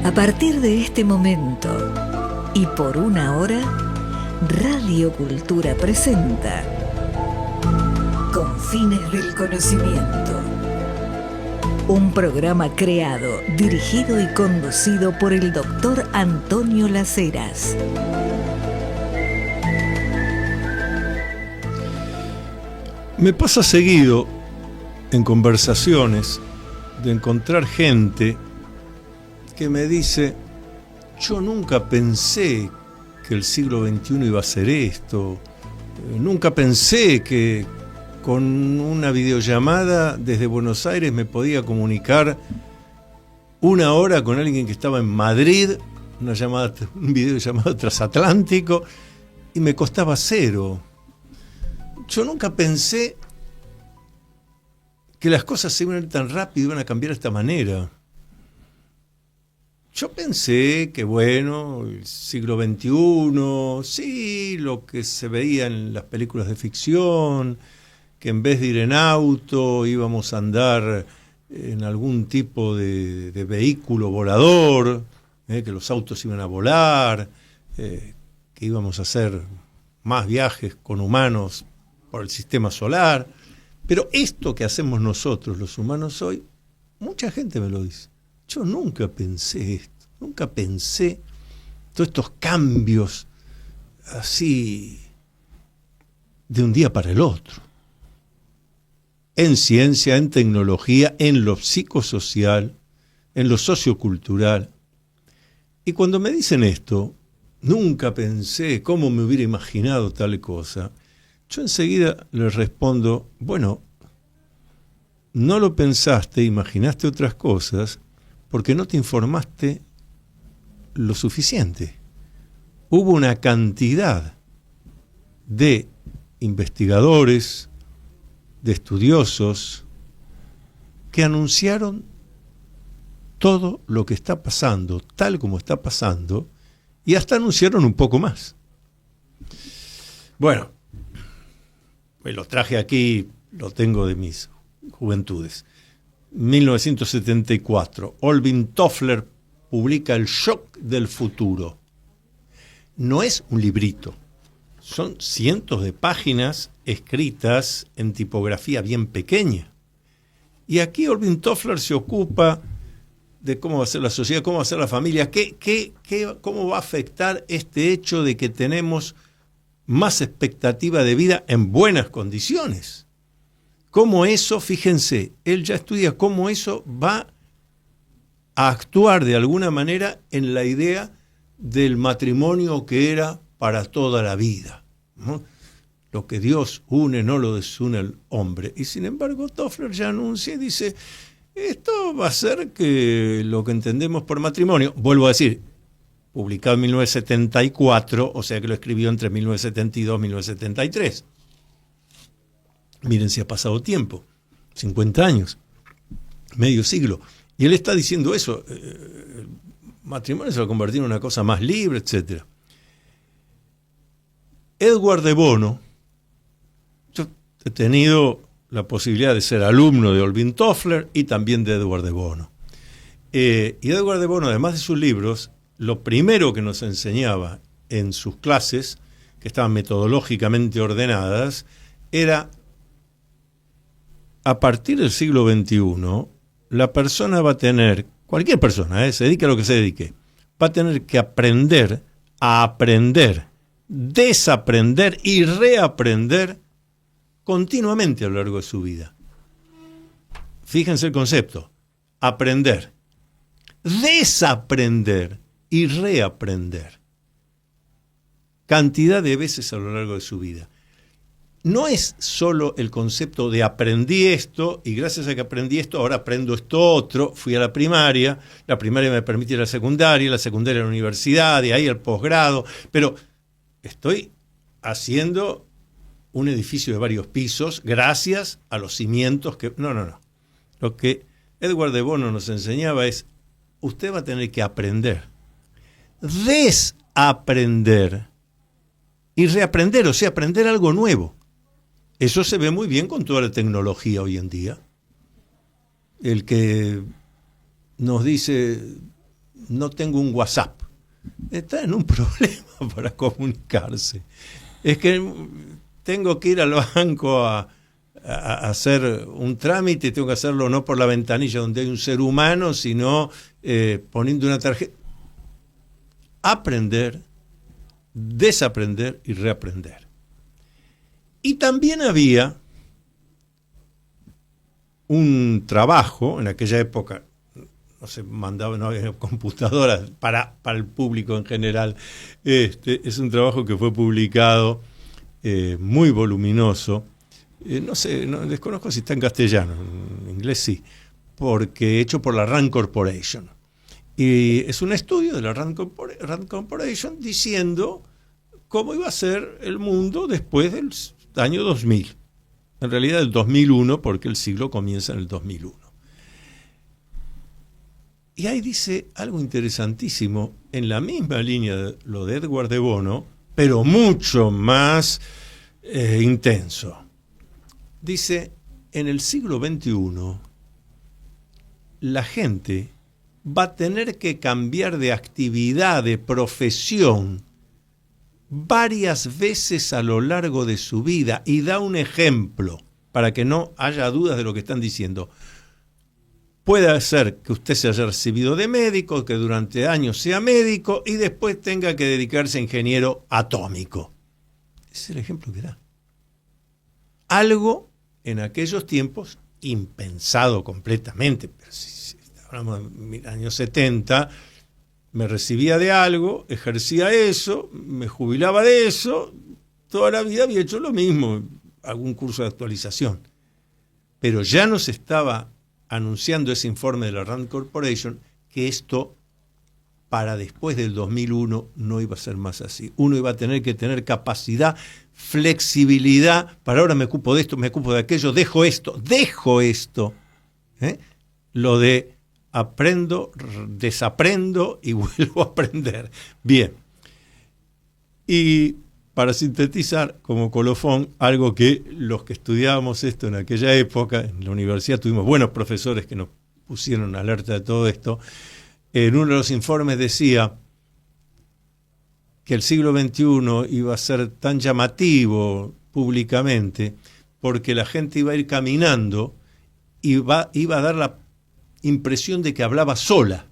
A partir de este momento y por una hora, Radio Cultura presenta Confines del Conocimiento. Un programa creado, dirigido y conducido por el doctor Antonio Las Heras. Me pasa seguido en conversaciones de encontrar gente que me dice: yo nunca pensé que el siglo XXI iba a ser esto, nunca pensé que con una videollamada desde Buenos Aires me podía comunicar una hora con alguien que estaba en Madrid, un videollamado transatlántico, y me costaba cero. Yo nunca pensé que las cosas se iban a ir tan rápido y iban a cambiar de esta manera. Yo pensé que, bueno, el siglo XXI, sí, lo que se veía en las películas de ficción, que en vez de ir en auto íbamos a andar en algún tipo de vehículo volador, que los autos iban a volar, que íbamos a hacer más viajes con humanos por el sistema solar. Pero esto que hacemos nosotros los humanos hoy, mucha gente me lo dice. Yo nunca pensé esto, nunca pensé todos estos cambios así de un día para el otro. En ciencia, en tecnología, en lo psicosocial, en lo sociocultural. Y cuando me dicen esto, nunca pensé cómo me hubiera imaginado tal cosa, yo enseguida les respondo: bueno, no lo pensaste, imaginaste otras cosas porque no te informaste lo suficiente. Hubo una cantidad de investigadores, de estudiosos, que anunciaron todo lo que está pasando, tal como está pasando, y hasta anunciaron un poco más. Bueno, me lo traje aquí, lo tengo de mis juventudes. 1974, Alvin Toffler publica El shock del futuro. No es un librito, son cientos de páginas escritas en tipografía bien pequeña. Y aquí Alvin Toffler se ocupa de cómo va a ser la sociedad, cómo va a ser la familia, cómo va a afectar este hecho de que tenemos más expectativa de vida en buenas condiciones. Cómo eso, fíjense, él ya estudia cómo eso va a actuar de alguna manera en la idea del matrimonio que era para toda la vida, ¿no? Lo que Dios une no lo desune el hombre. Y sin embargo Toffler ya anuncia y dice: esto va a ser que lo que entendemos por matrimonio, vuelvo a decir, publicado en 1974, o sea que lo escribió entre 1972 y 1973. Miren si ha pasado tiempo, 50 años, medio siglo. Y él está diciendo eso, el matrimonio se va a convertir en una cosa más libre, etc. Edward de Bono, yo he tenido la posibilidad de ser alumno de Alvin Toffler y también de Edward de Bono. Y Edward de Bono, además de sus libros, lo primero que nos enseñaba en sus clases, que estaban metodológicamente ordenadas, era: a partir del siglo XXI, la persona va a tener, cualquier persona, se dedique a lo que se dedique, va a tener que aprender a aprender, desaprender y reaprender continuamente a lo largo de su vida. Fíjense el concepto: aprender, desaprender y reaprender. Cantidad de veces a lo largo de su vida. No es solo el concepto de aprendí esto y gracias a que aprendí esto ahora aprendo esto otro, fui a la primaria me permite ir a la secundaria a la universidad, de ahí al posgrado, pero estoy haciendo un edificio de varios pisos gracias a los cimientos que... No. Lo que Edward de Bono nos enseñaba es: usted va a tener que aprender, desaprender y reaprender, o sea, aprender algo nuevo. Eso se ve muy bien con toda la tecnología hoy en día. El que nos dice: no tengo un WhatsApp. Está en un problema para comunicarse. Es que tengo que ir al banco a hacer un trámite, tengo que hacerlo no por la ventanilla donde hay un ser humano, sino poniendo una tarjeta. Aprender, desaprender y reaprender. Y también había un trabajo, en aquella época no se mandaba, no había computadoras para el público en general. Es un trabajo que fue publicado, muy voluminoso. No sé, desconozco si está en castellano, en inglés sí, porque hecho por la Rand Corporation. Y es un estudio de la Rand Corporation diciendo cómo iba a ser el mundo después del año 2000. En realidad el 2001, porque el siglo comienza en el 2001. Y ahí dice algo interesantísimo, en la misma línea de lo de Edward de Bono, pero mucho más intenso. Dice, en el siglo XXI, la gente va a tener que cambiar de actividad, de profesión, varias veces a lo largo de su vida, y da un ejemplo para que no haya dudas de lo que están diciendo. Puede ser que usted se haya recibido de médico, que durante años sea médico y después tenga que dedicarse a ingeniero atómico. Ese es el ejemplo que da. Algo en aquellos tiempos impensado completamente, pero si hablamos de años 70, me recibía de algo, ejercía eso, me jubilaba de eso, toda la vida había hecho lo mismo, algún curso de actualización. Pero ya nos estaba anunciando ese informe de la Rand Corporation que esto para después del 2001 no iba a ser más así. Uno iba a tener que tener capacidad, flexibilidad, para ahora me ocupo de esto, me ocupo de aquello, dejo esto. Lo de aprendo, desaprendo y vuelvo a aprender. Bien. Y para sintetizar, como colofón, algo que los que estudiábamos esto en aquella época, en la universidad tuvimos buenos profesores que nos pusieron alerta de todo esto. En uno de los informes decía que el siglo XXI iba a ser tan llamativo públicamente porque la gente iba a ir caminando y iba a dar la impresión de que hablaba sola,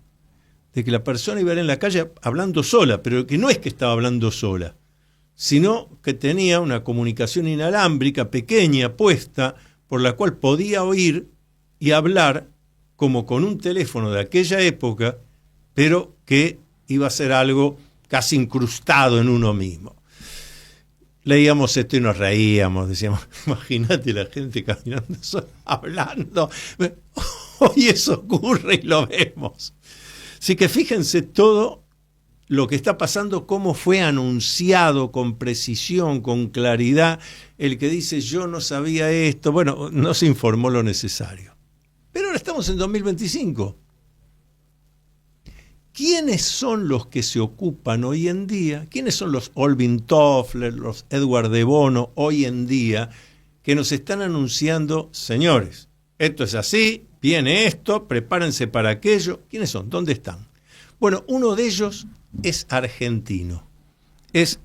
de que la persona iba a ir en la calle hablando sola, pero que no es que estaba hablando sola, sino que tenía una comunicación inalámbrica pequeña puesta por la cual podía oír y hablar como con un teléfono de aquella época, pero que iba a ser algo casi incrustado en uno mismo. Leíamos esto y nos reíamos, decíamos, imagínate la gente caminando sola, hablando. Hoy eso ocurre y lo vemos. Así que fíjense todo lo que está pasando, cómo fue anunciado con precisión, con claridad, el que dice yo no sabía esto, bueno, no se informó lo necesario. Pero ahora estamos en 2025. ¿Quiénes son los que se ocupan hoy en día? ¿Quiénes son los Alvin Toffler, los Edward de Bono hoy en día que nos están anunciando, señores, esto es así, viene esto, prepárense para aquello? ¿Quiénes son? ¿Dónde están? Bueno, uno de ellos es argentino. Es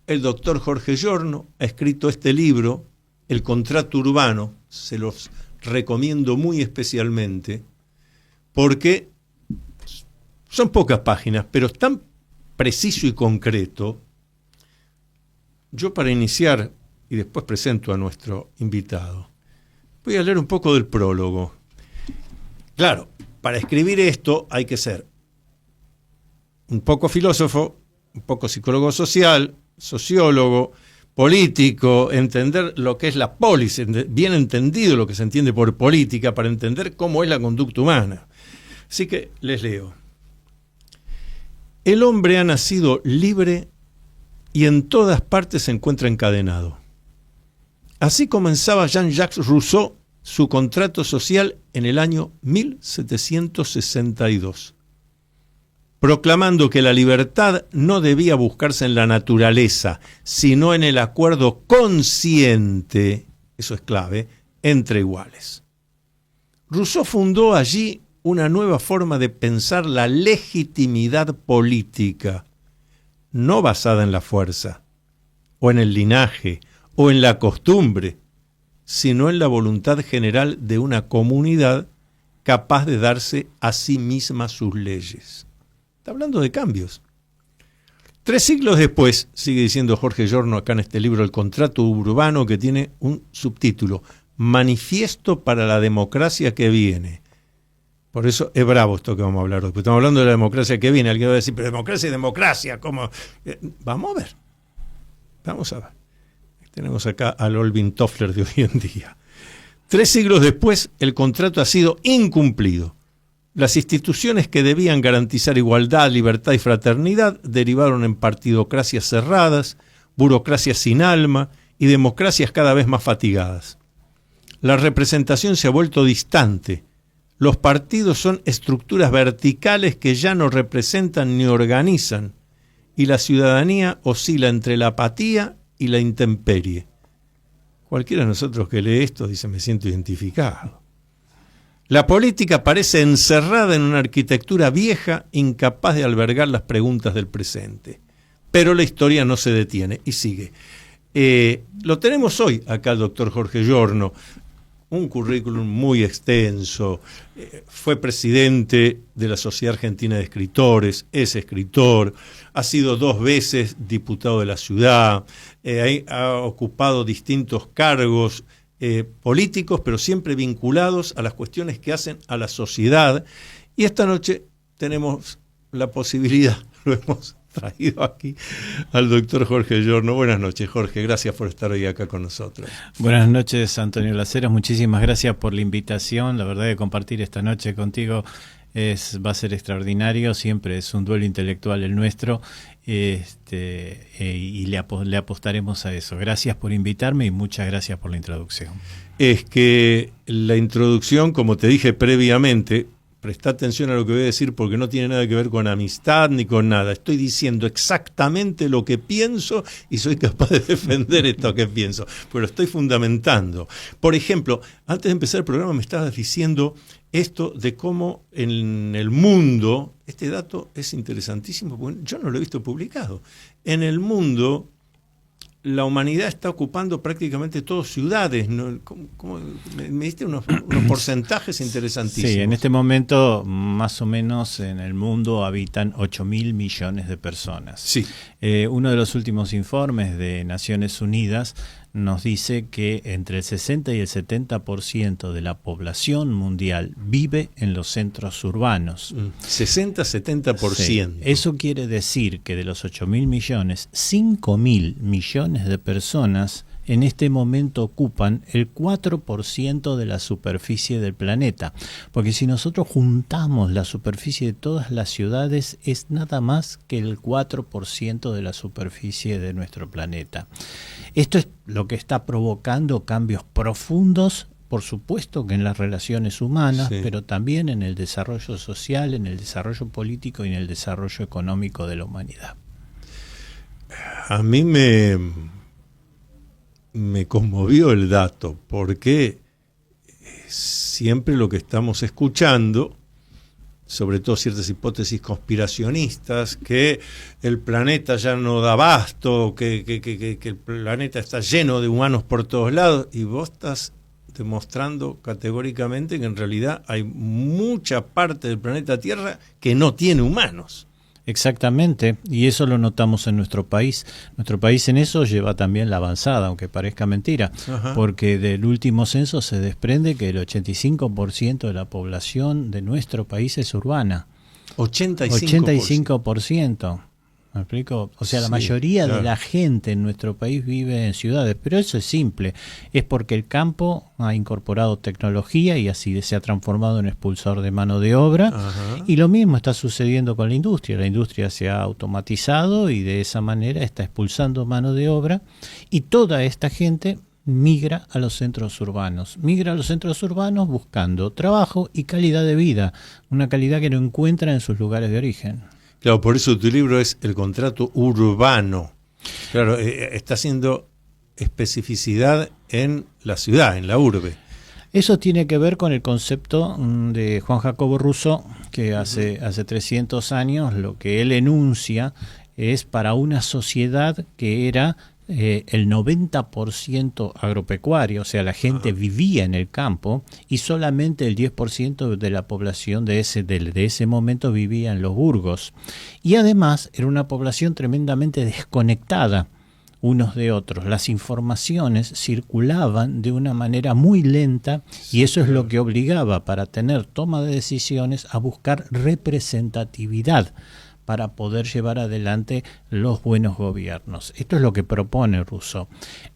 el doctor Jorge Giorno, ha escrito este libro, El contrato urbano, se los recomiendo muy especialmente, porque son pocas páginas, pero es tan preciso y concreto. Yo para iniciar, y después presento a nuestro invitado, voy a leer un poco del prólogo. Claro, para escribir esto hay que ser un poco filósofo, un poco psicólogo social, sociólogo, político, entender lo que es la polis, bien entendido lo que se entiende por política, para entender cómo es la conducta humana. Así que les leo. El hombre ha nacido libre y en todas partes se encuentra encadenado. Así comenzaba Jean-Jacques Rousseau su contrato social en el año 1762, proclamando que la libertad no debía buscarse en la naturaleza, sino en el acuerdo consciente, eso es clave, entre iguales. Rousseau fundó allí una nueva forma de pensar la legitimidad política, no basada en la fuerza, o en el linaje, o en la costumbre, sino en la voluntad general de una comunidad capaz de darse a sí misma sus leyes. Está hablando de cambios. 3 siglos después, sigue diciendo Jorge Giorno acá en este libro El contrato urbano, que tiene un subtítulo, Manifiesto para la democracia que viene. Por eso es bravo esto que vamos a hablar hoy, porque estamos hablando de la democracia que viene. Alguien va a decir, pero democracia y democracia, ¿cómo? Vamos a ver. Vamos a ver. Tenemos acá al Olvin Toffler de hoy en día. 3 siglos después, el contrato ha sido incumplido. Las instituciones que debían garantizar igualdad, libertad y fraternidad derivaron en partidocracias cerradas, burocracias sin alma y democracias cada vez más fatigadas. La representación se ha vuelto distante. Los partidos son estructuras verticales que ya no representan ni organizan, y la ciudadanía oscila entre la apatía y la intemperie. Cualquiera de nosotros que lee esto dice, me siento identificado. La política parece encerrada en una arquitectura vieja, incapaz de albergar las preguntas del presente. Pero la historia no se detiene y sigue. Lo tenemos hoy acá el doctor Jorge Giorno, un currículum muy extenso, fue presidente de la Sociedad Argentina de Escritores, es escritor, ha sido 2 veces diputado de la ciudad, ha ocupado distintos cargos políticos, pero siempre vinculados a las cuestiones que hacen a la sociedad. Y esta noche tenemos la posibilidad, lo hemos traído aquí al doctor Jorge Giorno. Buenas noches, Jorge, gracias por estar hoy acá con nosotros. Buenas noches, Antonio Las Heras, muchísimas gracias por la invitación. La verdad que compartir esta noche contigo va a ser extraordinario, siempre es un duelo intelectual el nuestro, y le apostaremos a eso. Gracias por invitarme y muchas gracias por la introducción. Es que la introducción, como te dije previamente, presta atención a lo que voy a decir porque no tiene nada que ver con amistad ni con nada. Estoy diciendo exactamente lo que pienso y soy capaz de defender esto que pienso, pero lo estoy fundamentando. Por ejemplo, antes de empezar el programa me estabas diciendo esto de cómo en el mundo, este dato es interesantísimo, porque yo no lo he visto publicado, en el mundo la humanidad está ocupando prácticamente todas ciudades, ¿no? Me diste unos porcentajes interesantísimos. Sí, en este momento más o menos en el mundo habitan 8.000 millones de personas. Sí. Uno de los últimos informes de Naciones Unidas nos dice que entre el 60 y el 70% de la población mundial vive en los centros urbanos. 60-70%. Sí. Eso quiere decir que de los 8.000 millones, 5.000 millones de personas en este momento ocupan el 4% de la superficie del planeta. Porque si nosotros juntamos la superficie de todas las ciudades, es nada más que el 4% de la superficie de nuestro planeta. Esto es lo que está provocando cambios profundos, por supuesto que en las relaciones humanas, sí, pero también en el desarrollo social, en el desarrollo político y en el desarrollo económico de la humanidad. A mí me conmovió el dato, porque siempre lo que estamos escuchando, sobre todo ciertas hipótesis conspiracionistas, que el planeta ya no da abasto, que el planeta está lleno de humanos por todos lados, y vos estás demostrando categóricamente que en realidad hay mucha parte del planeta Tierra que no tiene humanos. Exactamente, y eso lo notamos en nuestro país. Nuestro país en eso lleva también la avanzada, aunque parezca mentira. Ajá. Porque del último censo se desprende que el 85% de la población de nuestro país es urbana. 85%. ¿Me explico? O sea, la mayoría de la gente en nuestro país vive en ciudades, pero eso es simple, es porque el campo ha incorporado tecnología y así se ha transformado en expulsor de mano de obra. Ajá. Y lo mismo está sucediendo con la industria se ha automatizado y de esa manera está expulsando mano de obra y toda esta gente migra a los centros urbanos buscando trabajo y calidad de vida, una calidad que no encuentra en sus lugares de origen. Claro, por eso tu libro es El contrato urbano. Claro, está haciendo especificidad en la ciudad, en la urbe. Eso tiene que ver con el concepto de Juan Jacobo Rousseau, que hace 300 años lo que él enuncia es para una sociedad que era el 90% agropecuario, o sea, la gente vivía en el campo y solamente el 10% de la población de ese momento vivía en los burgos. Y además era una población tremendamente desconectada unos de otros. Las informaciones circulaban de una manera muy lenta y eso es lo que obligaba para tener toma de decisiones a buscar representatividad para poder llevar adelante los buenos gobiernos. Esto es lo que propone Rousseau.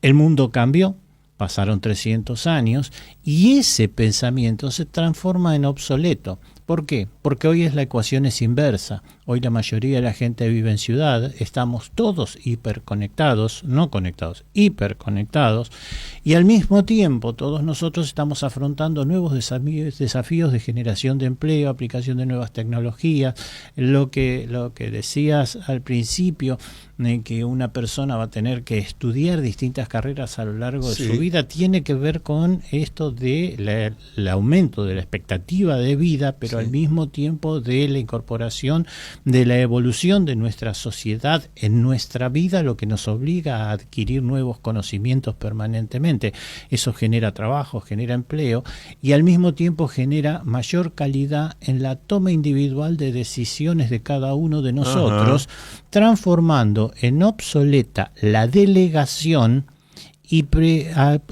El mundo cambió, pasaron 300 años y ese pensamiento se transforma en obsoleto. ¿Por qué? Porque hoy la ecuación es inversa. Hoy la mayoría de la gente vive en ciudad, estamos todos hiperconectados, no conectados, hiperconectados, y al mismo tiempo todos nosotros estamos afrontando nuevos desafíos de generación de empleo, aplicación de nuevas tecnologías, lo que decías al principio, que una persona va a tener que estudiar distintas carreras a lo largo de su vida, tiene que ver con esto de el aumento de la expectativa de vida, pero al mismo tiempo de la incorporación de la evolución de nuestra sociedad en nuestra vida, lo que nos obliga a adquirir nuevos conocimientos permanentemente. Eso genera trabajo, genera empleo y al mismo tiempo genera mayor calidad en la toma individual de decisiones de cada uno de nosotros, transformando en obsoleta la delegación y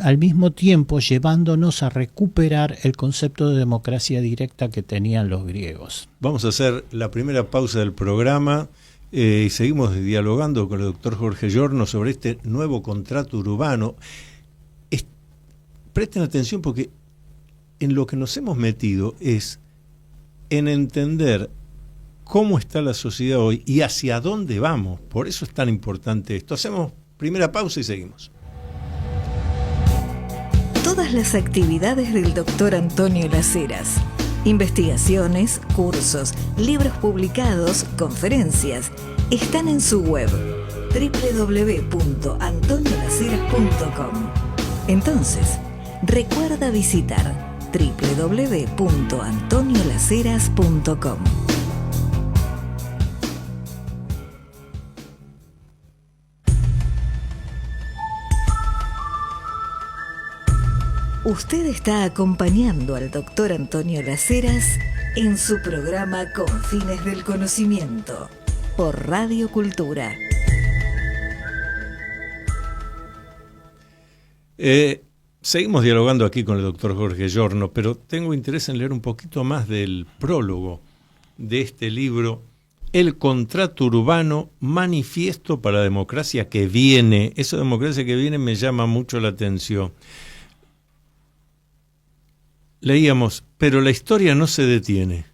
al mismo tiempo llevándonos a recuperar el concepto de democracia directa que tenían los griegos. Vamos a hacer la primera pausa del programa y seguimos dialogando con el doctor Jorge Giorno sobre este nuevo contrato urbano. Presten atención porque en lo que nos hemos metido es en entender cómo está la sociedad hoy y hacia dónde vamos. Por eso es tan importante esto. Hacemos primera pausa y seguimos. Todas las actividades del doctor Antonio Las Heras, investigaciones, cursos, libros publicados, conferencias, están en su web www.antoniolaceras.com. Entonces, recuerda visitar www.antoniolaceras.com. Usted está acompañando al doctor Antonio Las Heras en su programa Con Fines del Conocimiento por Radio Cultura. Seguimos dialogando aquí con el doctor Jorge Giorno, pero tengo interés en leer un poquito más del prólogo de este libro, El contrato urbano, manifiesto para la democracia que viene. Esa democracia que viene me llama mucho la atención. Leíamos, pero la historia no se detiene.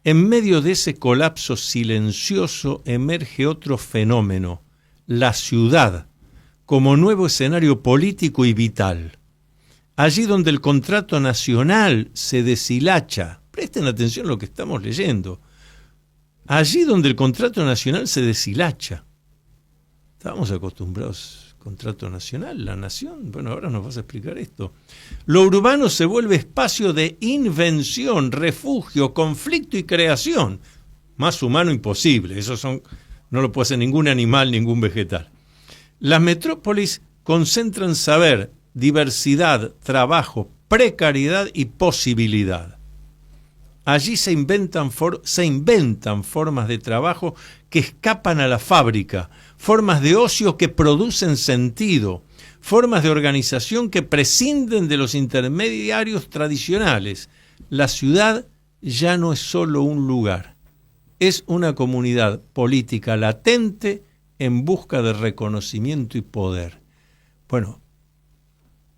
En medio de ese colapso silencioso emerge otro fenómeno, la ciudad, como nuevo escenario político y vital. Allí donde el contrato nacional se deshilacha, presten atención a lo que estamos leyendo, allí donde el contrato nacional se deshilacha. Estábamos acostumbrados contrato nacional, la nación. Bueno, ahora nos vas a explicar esto. Lo urbano se vuelve espacio de invención, refugio, conflicto y creación. Más humano imposible. No lo puede hacer ningún animal, ningún vegetal. Las metrópolis concentran saber, diversidad, trabajo, precariedad y posibilidad. Allí se inventan formas de trabajo que escapan a la fábrica, formas de ocio que producen sentido, formas de organización que prescinden de los intermediarios tradicionales. La ciudad ya no es solo un lugar, es una comunidad política latente en busca de reconocimiento y poder. Bueno,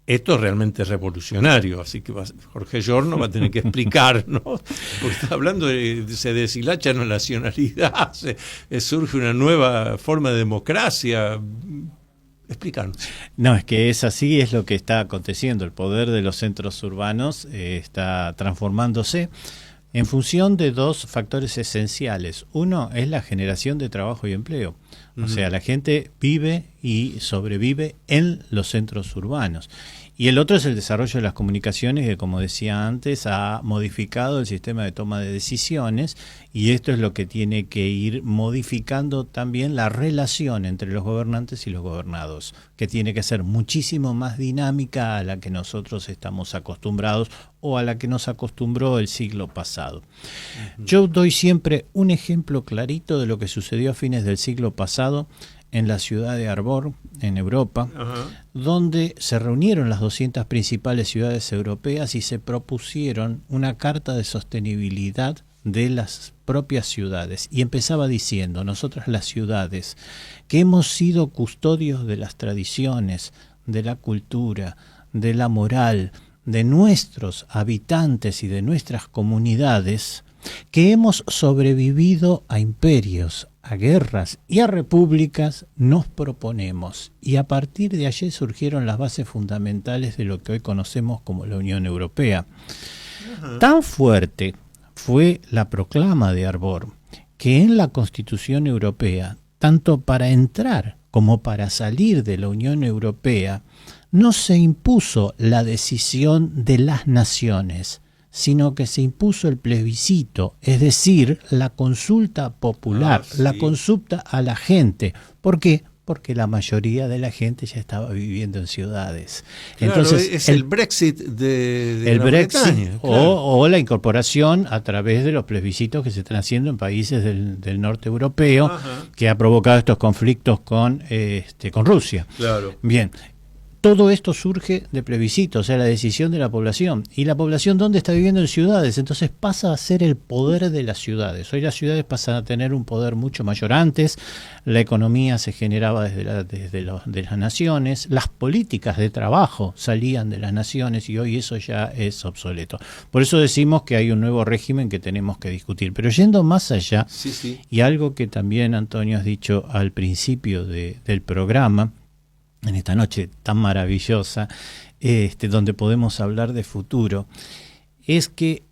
esto es realmente revolucionario, así que Jorge Giorno va a tener que explicarnos, porque está hablando de se deshilacha la nacionalidad, surge una nueva forma de democracia. Explícanos. No, es que es así, es lo que está aconteciendo. El poder de los centros urbanos está transformándose en función de dos factores esenciales. Uno es la generación de trabajo y empleo. O sea, la gente vive y sobrevive en los centros urbanos. Y el otro es el desarrollo de las comunicaciones, que, como decía antes, ha modificado el sistema de toma de decisiones, y esto es lo que tiene que ir modificando también la relación entre los gobernantes y los gobernados, que tiene que ser muchísimo más dinámica a la que nosotros estamos acostumbrados o a la que nos acostumbró el siglo pasado. Yo doy siempre un ejemplo clarito de lo que sucedió a fines del siglo pasado en la ciudad de Arbor, en Europa, donde se reunieron las 200 principales ciudades europeas y se propusieron una carta de sostenibilidad de las propias ciudades. Y empezaba diciendo: nosotras, las ciudades, que hemos sido custodios de las tradiciones, de la cultura, de la moral, de nuestros habitantes y de nuestras comunidades, que hemos sobrevivido a imperios, a guerras y a repúblicas, nos proponemos. Y a partir de allí surgieron las bases fundamentales de lo que hoy conocemos como la Unión Europea. Tan fuerte fue la proclama de Arbor que en la Constitución Europea, tanto para entrar como para salir de la Unión Europea, no se impuso la decisión de las naciones, sino que se impuso el plebiscito, es decir, la consulta popular, la consulta a la gente. ¿Por qué? Porque la mayoría de la gente ya estaba viviendo en ciudades. Claro, entonces es el Brexit de el Brexit, Bretaña, claro. o la incorporación a través de los plebiscitos que se están haciendo en países del norte europeo, que ha provocado estos conflictos con Rusia. Claro. Bien. Todo esto surge de plebiscito, o sea, la decisión de la población. ¿Y la población dónde está viviendo? En ciudades. Entonces pasa a ser el poder de las ciudades. Hoy las ciudades pasan a tener un poder mucho mayor. Antes la economía se generaba de las naciones, las políticas de trabajo salían de las naciones, y hoy eso ya es obsoleto. Por eso decimos que hay un nuevo régimen que tenemos que discutir. Pero yendo más allá, y algo que también, Antonio, has dicho al principio del programa, en esta noche tan maravillosa, donde podemos hablar de futuro, es que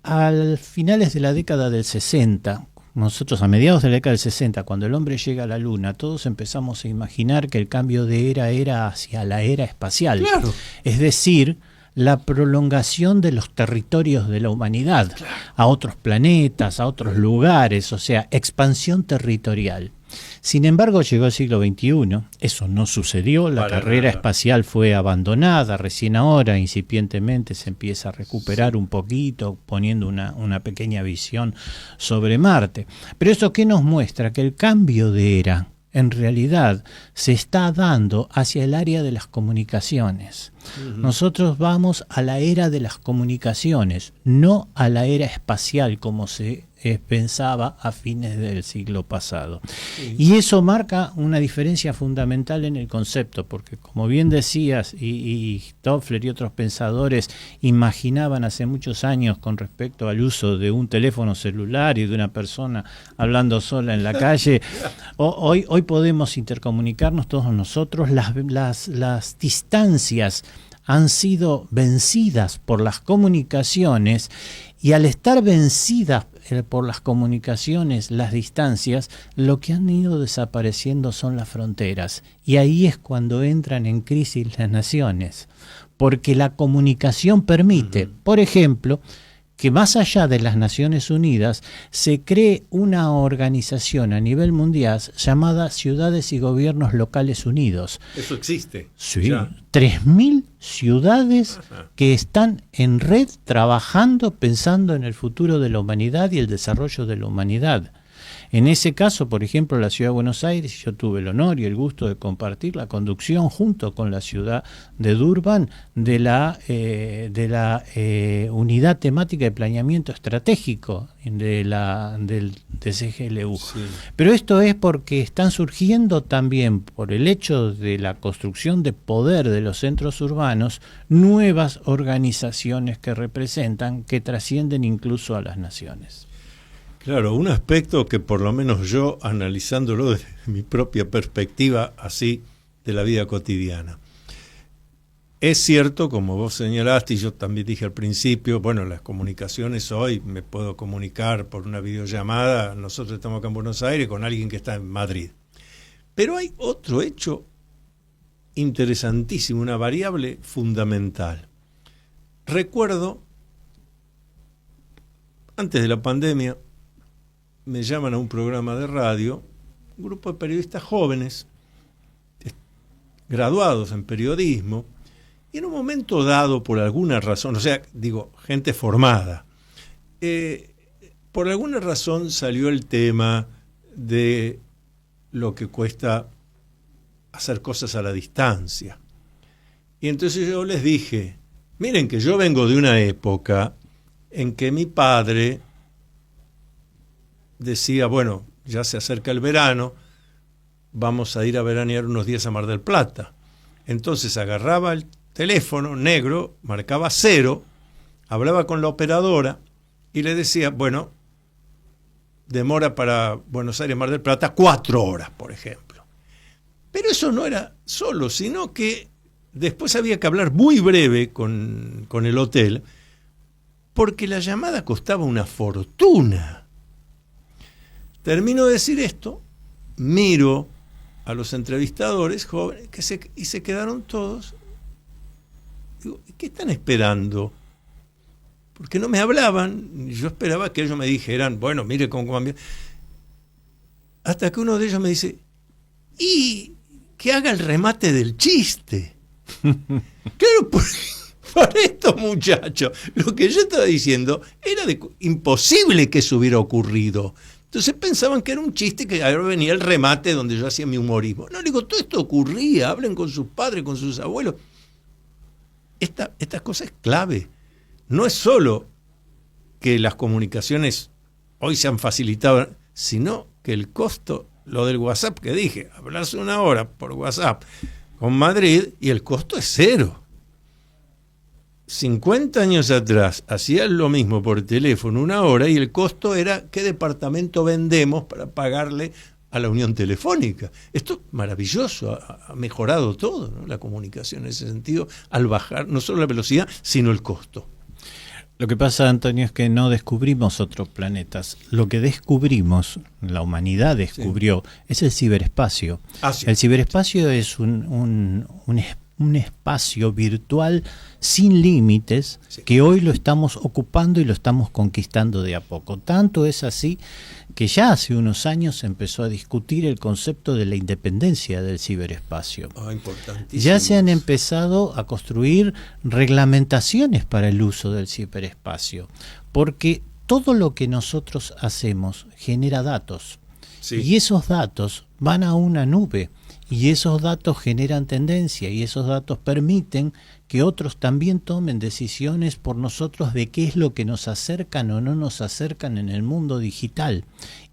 a finales de la década del 60, nosotros a mediados de la década del 60, cuando el hombre llega a la Luna, todos empezamos a imaginar que el cambio de era hacia la era espacial. Claro. Es decir, la prolongación de los territorios de la humanidad, a otros planetas, a otros lugares, o sea, expansión territorial. Sin embargo, llegó el siglo XXI, eso no sucedió, la carrera espacial fue abandonada, recién ahora incipientemente se empieza a recuperar un poquito, poniendo una pequeña visión sobre Marte. Pero ¿eso qué nos muestra? Que el cambio de era, en realidad, se está dando hacia el área de las comunicaciones. Nosotros vamos a la era de las comunicaciones, no a la era espacial como se pensaba a fines del siglo pasado. Y eso marca una diferencia fundamental en el concepto, porque como bien decías, y Toffler y otros pensadores imaginaban hace muchos años con respecto al uso de un teléfono celular y de una persona hablando sola en la calle, hoy podemos intercomunicarnos todos nosotros. Las distancias han sido vencidas por las comunicaciones, y al estar vencidas por las comunicaciones, las distancias, lo que han ido desapareciendo son las fronteras. Y ahí es cuando entran en crisis las naciones, porque la comunicación permite, por ejemplo, que más allá de las Naciones Unidas se cree una organización a nivel mundial llamada Ciudades y Gobiernos Locales Unidos. Eso existe. Sí, 3.000 ciudades que están en red trabajando, pensando en el futuro de la humanidad y el desarrollo de la humanidad. En ese caso, por ejemplo, la Ciudad de Buenos Aires, yo tuve el honor y el gusto de compartir la conducción junto con la ciudad de Durban de la unidad temática de planeamiento estratégico del CGLU. Sí. Pero esto es porque están surgiendo también, por el hecho de la construcción de poder de los centros urbanos, nuevas organizaciones que representan, que trascienden incluso a las naciones. Claro, un aspecto que por lo menos yo, analizándolo desde mi propia perspectiva, así, de la vida cotidiana. Es cierto, como vos señalaste, y yo también dije al principio, bueno, las comunicaciones hoy, me puedo comunicar por una videollamada, nosotros estamos acá en Buenos Aires con alguien que está en Madrid. Pero hay otro hecho interesantísimo, una variable fundamental. Recuerdo, antes de la pandemia, me llaman a un programa de radio, un grupo de periodistas jóvenes, graduados en periodismo, y en un momento dado, por alguna razón, o sea, digo, gente formada, por alguna razón salió el tema de lo que cuesta hacer cosas a la distancia. Y entonces yo les dije, miren que yo vengo de una época en que mi padre decía, bueno, ya se acerca el verano, vamos a ir a veranear unos días a Mar del Plata. Entonces agarraba el teléfono negro, marcaba 0, hablaba con la operadora y le decía, bueno, demora para Buenos Aires, Mar del Plata, 4 horas, por ejemplo. Pero eso no era solo, sino que después había que hablar muy breve con el hotel, porque la llamada costaba una fortuna. Termino de decir esto, miro a los entrevistadores jóvenes y se quedaron todos. Digo, ¿qué están esperando? Porque no me hablaban. Yo esperaba que ellos me dijeran, bueno, mire cómo cambió. Hasta que uno de ellos me dice, y que haga el remate del chiste. Claro, para estos muchachos, lo que yo estaba diciendo era imposible que eso hubiera ocurrido. Entonces pensaban que era un chiste, que ahora venía el remate donde yo hacía mi humorismo. No, digo, todo esto ocurría, hablen con sus padres, con sus abuelos. Esta cosa es clave. No es solo que las comunicaciones hoy se han facilitado, sino que el costo, lo del WhatsApp que dije, hablarse 1 hora por WhatsApp con Madrid y el costo es 0. 50 años atrás hacían lo mismo por teléfono 1 hora y el costo era qué departamento vendemos para pagarle a la Unión Telefónica. Esto es maravilloso, ha mejorado todo, ¿no? La comunicación en ese sentido, al bajar no solo la velocidad, sino el costo. Lo que pasa, Antonio, es que no descubrimos otros planetas. Lo que descubrimos, la humanidad descubrió, es el ciberespacio. Sí. El ciberespacio es un espacio virtual sin límites, sí, que hoy lo estamos ocupando y lo estamos conquistando de a poco. Tanto es así que ya hace unos años se empezó a discutir el concepto de la independencia del ciberespacio. Ya se han empezado a construir reglamentaciones para el uso del ciberespacio, porque todo lo que nosotros hacemos genera datos, sí, y esos datos van a una nube. Y esos datos generan tendencia y esos datos permiten que otros también tomen decisiones por nosotros de qué es lo que nos acercan o no nos acercan en el mundo digital.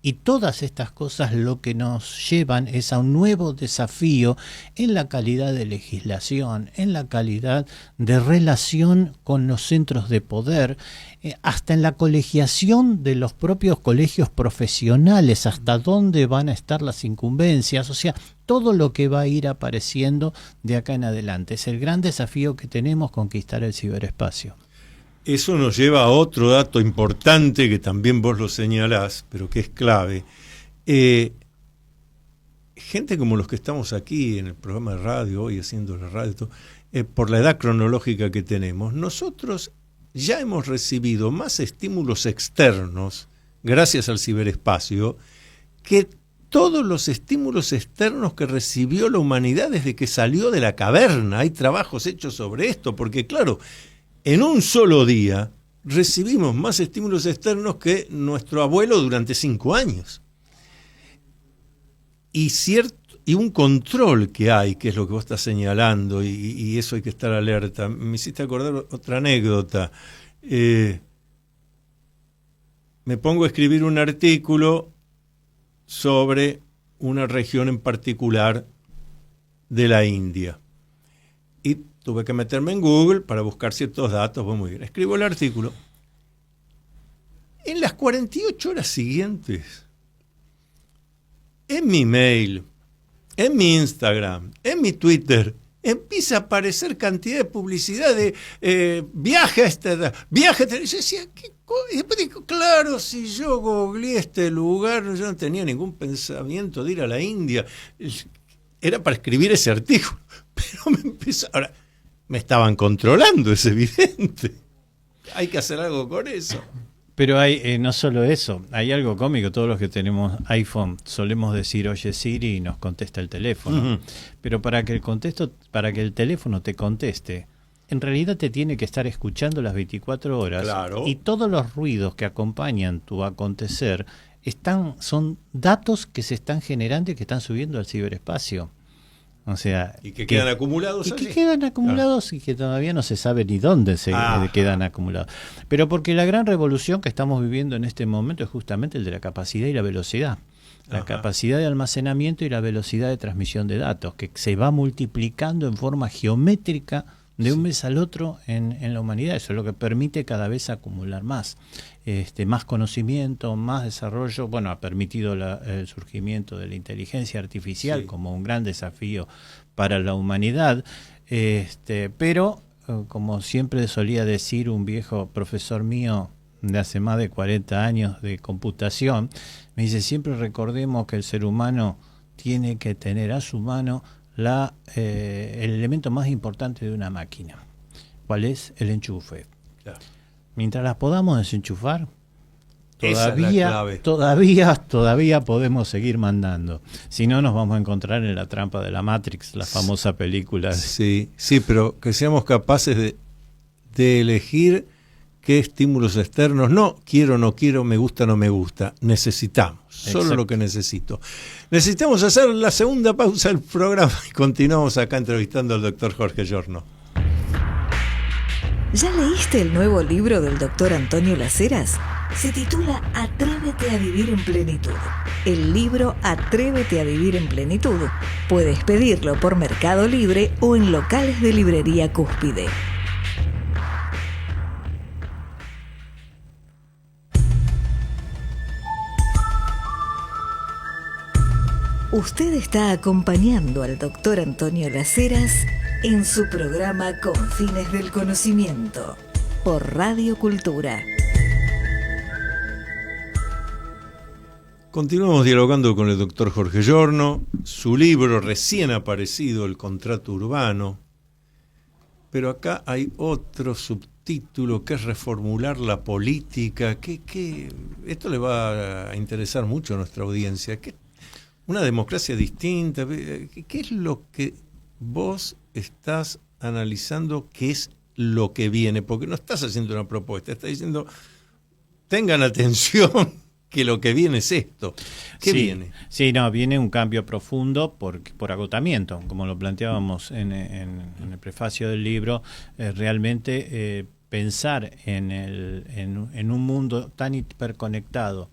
Y todas estas cosas lo que nos llevan es a un nuevo desafío en la calidad de legislación, en la calidad de relación con los centros de poder, hasta en la colegiación de los propios colegios profesionales, hasta dónde van a estar las incumbencias, o sea, todo lo que va a ir apareciendo de acá en adelante. Es el gran desafío que tenemos, conquistar el ciberespacio. Eso nos lleva a otro dato importante que también vos lo señalás, pero que es clave. Gente como los que estamos aquí en el programa de radio, hoy haciendo la radio, por la edad cronológica que tenemos, nosotros ya hemos recibido más estímulos externos, gracias al ciberespacio, que todos los estímulos externos que recibió la humanidad desde que salió de la caverna. Hay trabajos hechos sobre esto, porque claro, en un solo día recibimos más estímulos externos que nuestro abuelo durante 5 años. Y un control que hay, que es lo que vos estás señalando, y eso hay que estar alerta. Me hiciste acordar otra anécdota. Me pongo a escribir un artículo sobre una región en particular de la India. Y tuve que meterme en Google para buscar ciertos datos. Bueno, muy bien. Escribo el artículo. En las 48 horas siguientes, en mi mail, en mi Instagram, en mi Twitter, empieza a aparecer cantidad de publicidad de viaje a esta edad, viaje a esta edad. Yo decía, Y después dijo, claro, si yo googleé este lugar, yo no tenía ningún pensamiento de ir a la India. Era para escribir ese artículo. Pero me empezó... Ahora, me estaban controlando, es evidente. Hay que hacer algo con eso. Pero hay no solo eso, hay algo cómico. Todos los que tenemos iPhone solemos decir, oye Siri, y nos contesta el teléfono. Uh-huh. Pero para que el teléfono te conteste, en realidad te tiene que estar escuchando las 24 horas. Claro. Y todos los ruidos que acompañan tu acontecer son datos que se están generando y que están subiendo al ciberespacio. O sea, y que quedan acumulados y allí. que quedan acumulados y que todavía no se sabe ni dónde se quedan acumulados. Pero porque la gran revolución que estamos viviendo en este momento es justamente el de la capacidad y la velocidad. La capacidad de almacenamiento y la velocidad de transmisión de datos, que se va multiplicando en forma geométrica de un mes al otro en la humanidad. Eso es lo que permite cada vez acumular más. Más conocimiento, más desarrollo. Bueno, ha permitido el surgimiento de la inteligencia artificial como un gran desafío para la humanidad. Pero, como siempre solía decir un viejo profesor mío de hace más de 40 años de computación, me dice, siempre recordemos que el ser humano tiene que tener a su mano el elemento más importante de una máquina. ¿Cuál es? El enchufe. Claro. Mientras las podamos desenchufar, todavía podemos seguir mandando. Si no, nos vamos a encontrar en la trampa de la Matrix, la famosa película. Sí, pero que seamos capaces de elegir qué estímulos externos, no quiero, me gusta, no me gusta, necesitamos, solo lo que necesito. Necesitamos hacer la segunda pausa del programa y continuamos acá entrevistando al doctor Jorge Giorno. ¿Ya leíste el nuevo libro del doctor Antonio Las Heras? Se titula Atrévete a vivir en plenitud. El libro Atrévete a vivir en plenitud puedes pedirlo por Mercado Libre o en locales de librería Cúspide. Usted está acompañando al doctor Antonio Las Heras en su programa Con Fines del Conocimiento por Radio Cultura. Continuamos dialogando con el doctor Jorge Giorno, su libro recién aparecido, El Contrato Urbano, pero acá hay otro subtítulo que es Reformular la política, que esto le va a interesar mucho a nuestra audiencia. Una democracia distinta, ¿qué es lo que vos estás analizando que es lo que viene? Porque no estás haciendo una propuesta, estás diciendo, tengan atención, que lo que viene es esto. ¿Qué viene? Sí, viene un cambio profundo por agotamiento, como lo planteábamos en el prefacio del libro. Realmente pensar en un mundo tan hiperconectado,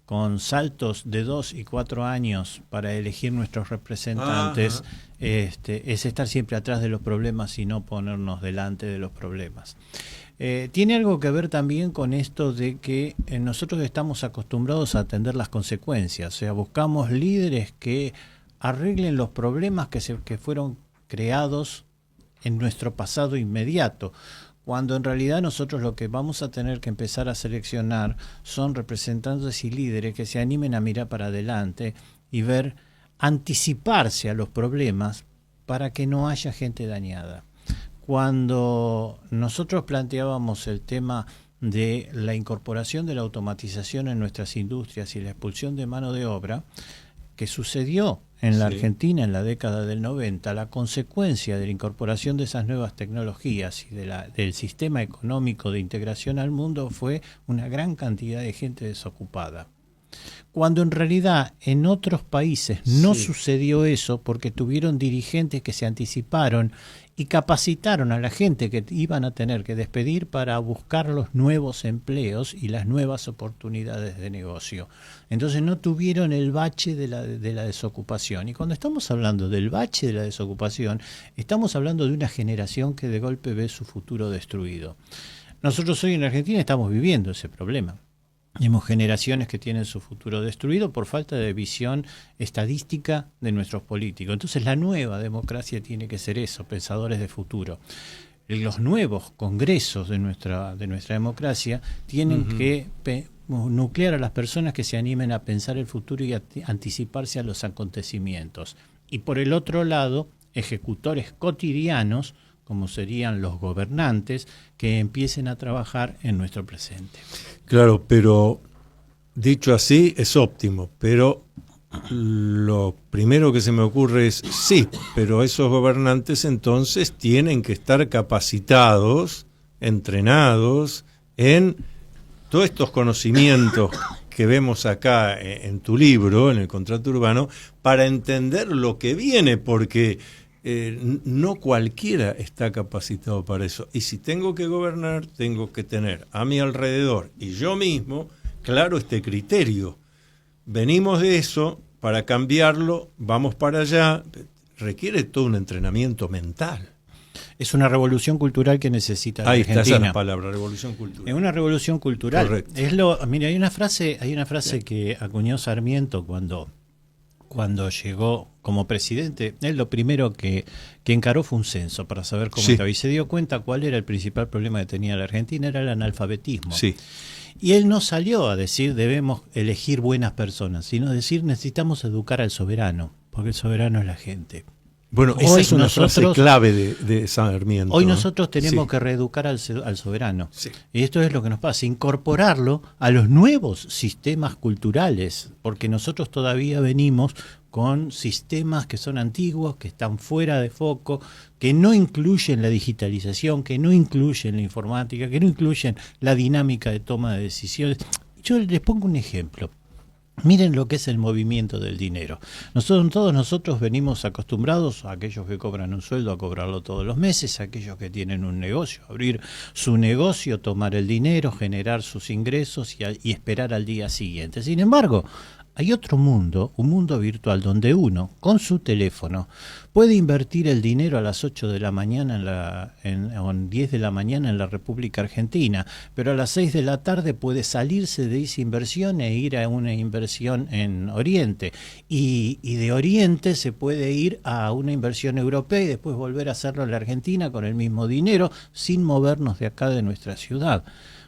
con saltos de 2 y 4 años para elegir nuestros representantes, es estar siempre atrás de los problemas y no ponernos delante de los problemas. Tiene algo que ver también con esto de que nosotros estamos acostumbrados a atender las consecuencias, o sea, buscamos líderes que arreglen los problemas que fueron creados en nuestro pasado inmediato, cuando en realidad nosotros lo que vamos a tener que empezar a seleccionar son representantes y líderes que se animen a mirar para adelante y anticiparse a los problemas para que no haya gente dañada. Cuando nosotros planteábamos el tema de la incorporación de la automatización en nuestras industrias y la expulsión de mano de obra, que sucedió en la Argentina en la década del 90, la consecuencia de la incorporación de esas nuevas tecnologías y del sistema económico de integración al mundo fue una gran cantidad de gente desocupada. Cuando en realidad en otros países no sucedió eso, porque tuvieron dirigentes que se anticiparon y capacitaron a la gente que iban a tener que despedir para buscar los nuevos empleos y las nuevas oportunidades de negocio. Entonces no tuvieron el bache de la desocupación. Y cuando estamos hablando del bache de la desocupación, estamos hablando de una generación que de golpe ve su futuro destruido. Nosotros hoy en Argentina estamos viviendo ese problema. Tenemos generaciones que tienen su futuro destruido por falta de visión estadística de nuestros políticos. Entonces la nueva democracia tiene que ser eso, pensadores de futuro. los nuevos congresos de nuestra democracia tienen que nuclear a las personas que se animen a pensar el futuro y a anticiparse a los acontecimientos. Y por el otro lado, ejecutores cotidianos, como serían los gobernantes, que empiecen a trabajar en nuestro presente. Claro, pero dicho así es óptimo, pero lo primero que se me ocurre es, sí, pero esos gobernantes entonces tienen que estar capacitados, entrenados en todos estos conocimientos que vemos acá en tu libro, en el Contrato Urbano, para entender lo que viene, porque no cualquiera está capacitado para eso. Y si tengo que gobernar, tengo que tener a mi alrededor y yo mismo, claro, este criterio. Venimos de eso, para cambiarlo, vamos para allá, requiere todo un entrenamiento mental. Es una revolución cultural que necesita la Argentina. Ahí está esa palabra, revolución cultural. Es una revolución cultural. Correcto. Mira, hay una frase que acuñó Sarmiento cuando llegó como presidente. Él lo primero que encaró fue un censo para saber cómo estaba. Y se dio cuenta cuál era el principal problema que tenía la Argentina, era el analfabetismo. Sí. Y él no salió a decir debemos elegir buenas personas, sino decir necesitamos educar al soberano, porque el soberano es la gente. Bueno, esa es una frase clave de Sarmiento. Hoy nosotros tenemos que reeducar al soberano. Sí. Y esto es lo que nos pasa, incorporarlo a los nuevos sistemas culturales, porque nosotros todavía venimos con sistemas que son antiguos, que están fuera de foco, que no incluyen la digitalización, que no incluyen la informática, que no incluyen la dinámica de toma de decisiones. Yo les pongo un ejemplo. Miren lo que es el movimiento del dinero. Todos nosotros venimos acostumbrados, a aquellos que cobran un sueldo, a cobrarlo todos los meses, a aquellos que tienen un negocio, abrir su negocio, tomar el dinero, generar sus ingresos y esperar al día siguiente. Sin embargo, hay otro mundo, un mundo virtual, donde uno, con su teléfono, puede invertir el dinero a las 8 de la mañana o 10 de la mañana en la República Argentina, pero a las 6 de la tarde puede salirse de esa inversión e ir a una inversión en Oriente. Y de Oriente se puede ir a una inversión europea y después volver a hacerlo en la Argentina con el mismo dinero, sin movernos de acá de nuestra ciudad.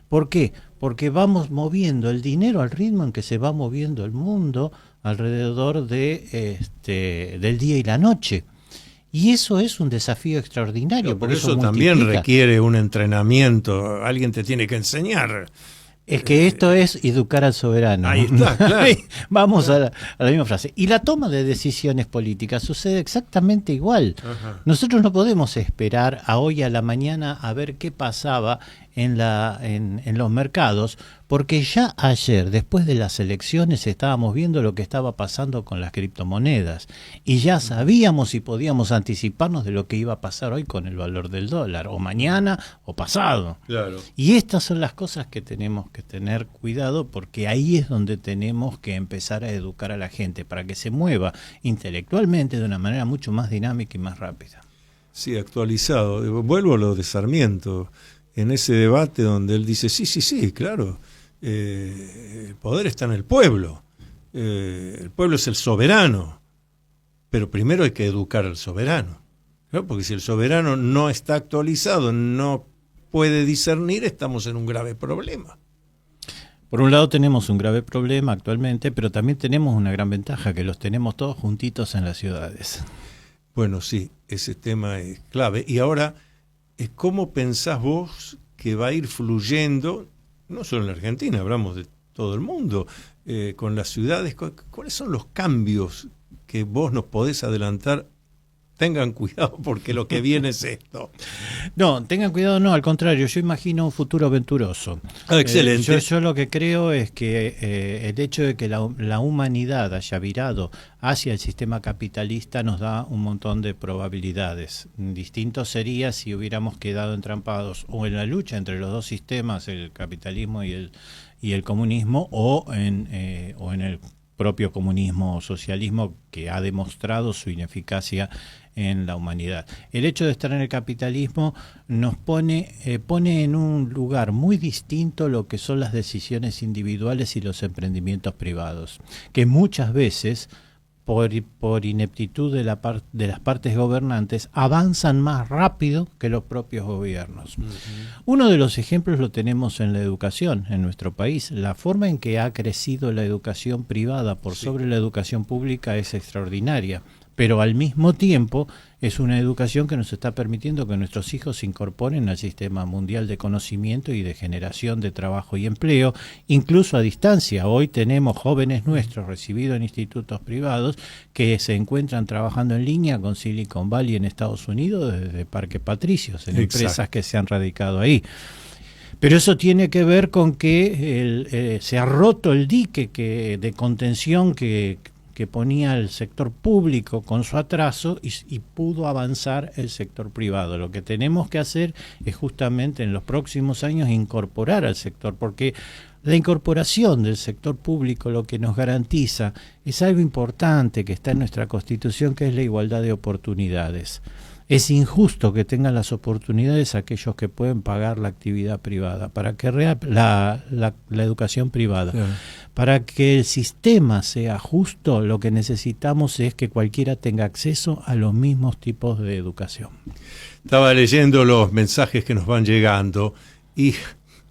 ¿Por qué? Porque vamos moviendo el dinero al ritmo en que se va moviendo el mundo alrededor del día y la noche. Y eso es un desafío extraordinario. No, porque eso también requiere un entrenamiento, alguien te tiene que enseñar. Es que esto es educar al soberano. Ahí está, claro. Vamos a la misma frase. Y la toma de decisiones políticas sucede exactamente igual. Ajá. Nosotros no podemos esperar a hoy a la mañana a ver qué pasaba en los mercados, porque ya ayer, después de las elecciones, estábamos viendo lo que estaba pasando con las criptomonedas y ya sabíamos y podíamos anticiparnos de lo que iba a pasar hoy con el valor del dólar, o mañana o pasado. Claro. Y estas son las cosas que tenemos que tener cuidado, porque ahí es donde tenemos que empezar a educar a la gente para que se mueva intelectualmente de una manera mucho más dinámica y más rápida. Sí, actualizado. Vuelvo a lo de Sarmiento. En ese debate donde él dice, sí, claro, el poder está en el pueblo es el soberano, pero primero hay que educar al soberano, ¿no? Porque si el soberano no está actualizado, no puede discernir, estamos en un grave problema. Por un lado tenemos un grave problema actualmente, pero también tenemos una gran ventaja, que los tenemos todos juntitos en las ciudades. Bueno, sí, ese tema es clave. Y ahora, ¿cómo pensás vos que va a ir fluyendo, no solo en la Argentina, hablamos de todo el mundo, con las ciudades? ¿Cuáles son los cambios que vos nos podés adelantar? Tengan cuidado porque lo que viene es esto. No, tengan cuidado, no, al contrario, yo imagino un futuro venturoso. Excelente. Yo lo que creo es que el hecho de que la humanidad haya virado hacia el sistema capitalista nos da un montón de probabilidades. Distinto sería si hubiéramos quedado entrampados o en la lucha entre los dos sistemas, el capitalismo y el comunismo, o en el propio comunismo o socialismo, que ha demostrado su ineficacia en la humanidad. El hecho de estar en el capitalismo nos pone en un lugar muy distinto lo que son las decisiones individuales y los emprendimientos privados, que muchas veces por ineptitud de las partes gobernantes, avanzan más rápido que los propios gobiernos. Uno de los ejemplos lo tenemos en la educación en nuestro país. La forma en que ha crecido la educación privada por sobre la educación pública es extraordinaria, pero al mismo tiempo es una educación que nos está permitiendo que nuestros hijos se incorporen al sistema mundial de conocimiento y de generación de trabajo y empleo, incluso a distancia. Hoy tenemos jóvenes nuestros recibidos en institutos privados que se encuentran trabajando en línea con Silicon Valley en Estados Unidos desde Parque Patricios, en empresas que se han radicado ahí. Pero eso tiene que ver con que se ha roto el dique de contención que ponía el sector público con su atraso y pudo avanzar el sector privado. Lo que tenemos que hacer es justamente en los próximos años incorporar al sector, porque la incorporación del sector público lo que nos garantiza es algo importante que está en nuestra Constitución, que es la igualdad de oportunidades. Es injusto que tengan las oportunidades aquellos que pueden pagar la actividad privada, para que la educación privada. Claro. Para que el sistema sea justo, lo que necesitamos es que cualquiera tenga acceso a los mismos tipos de educación. Estaba leyendo los mensajes que nos van llegando y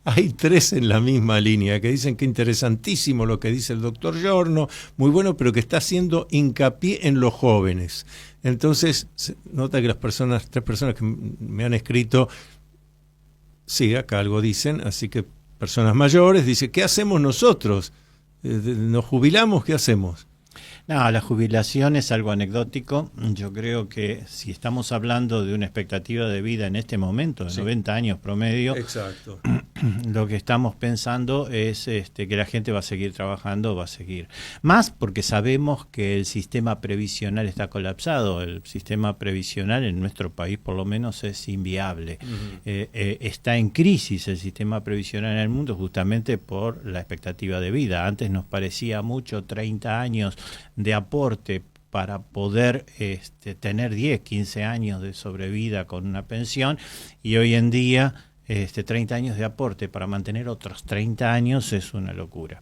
hay 3 en la misma línea que dicen que interesantísimo lo que dice el doctor Giorno, muy bueno, pero que está haciendo hincapié en los jóvenes. Entonces, se nota que 3 personas que me han escrito, sí, acá algo dicen, así que personas mayores, dice, ¿qué hacemos nosotros? ¿Nos jubilamos? ¿Qué hacemos? No, la jubilación es algo anecdótico. Yo creo que si estamos hablando de una expectativa de vida en este momento, de 90 años promedio, exacto, lo que estamos pensando es que la gente va a seguir trabajando, va a seguir. Más porque sabemos que el sistema previsional está colapsado. El sistema previsional en nuestro país por lo menos es inviable. Está en crisis el sistema previsional en el mundo justamente por la expectativa de vida. Antes nos parecía mucho 30 años de aporte para poder tener 10, 15 años de sobrevida con una pensión, y hoy en día 30 años de aporte para mantener otros 30 años es una locura.